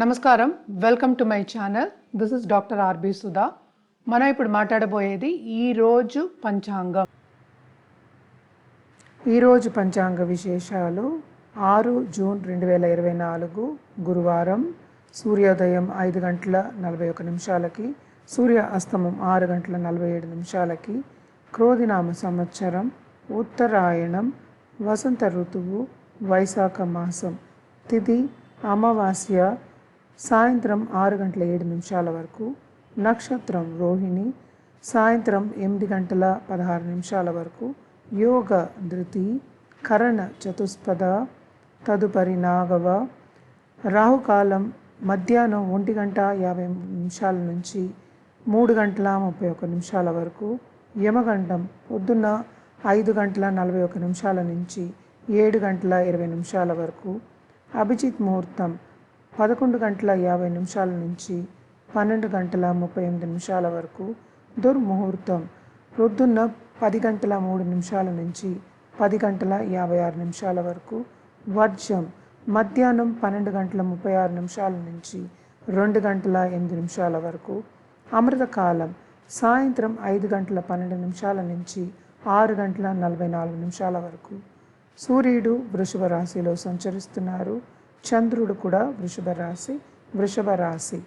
నమస్కారం, welcome to my channel. This is doctor R B Sudha. మనం ఇప్పుడు మాట్లాడబోయేది ఈరోజు పంచాంగం. ఈరోజు పంచాంగ విశేషాలు: 6 జూన్ 2024 గురువారం. సూర్యోదయం 5 గంటల 41 నిమిషాలకి, సూర్య అస్తమం 6 గంటల 47 నిమిషాలకి. క్రోధినామ సంవత్సరం, ఉత్తరాయణం, వసంత ఋతువు, వైశాఖ మాసం. తిథి అమావాస్య, సాయంత్రం 6 గంటల 7 నిమిషాల వరకు. నక్షత్రం రోహిణి, సాయంత్రం 8 గంటల 16 నిమిషాల వరకు. యోగ ధృతి, కరణ చతుస్పద, తదుపరి నాగవ. రాహుకాలం మధ్యాహ్నం 1 గంట 50 నిమిషాల నుంచి 3 గంటల 31 నిమిషాల వరకు. యమగండం పొద్దున్న 5 గంటల 41 నిమిషాల నుంచి 7 గంటల 20 నిమిషాల వరకు. అభిజిత్ ముహూర్తం 11 గంటల 50 నిమిషాల నుంచి 12 గంటల 38 నిమిషాల వరకు. దుర్ముహూర్తం ప్రొద్దున్న 10 గంటల 3 నిమిషాల నుంచి 10 గంటల 56 నిమిషాల వరకు. వర్జం మధ్యాహ్నం 12 గంటల 36 నిమిషాల నుంచి 2 గంటల 8 నిమిషాల వరకు. అమృతకాలం సాయంత్రం 5 గంటల 12 నిమిషాల నుంచి 6 గంటల 44 నిమిషాల వరకు. సూర్యుడు వృషభ రాశిలో సంచరిస్తున్నారు. చంద్రుడు కూడా వృషభ రాశి.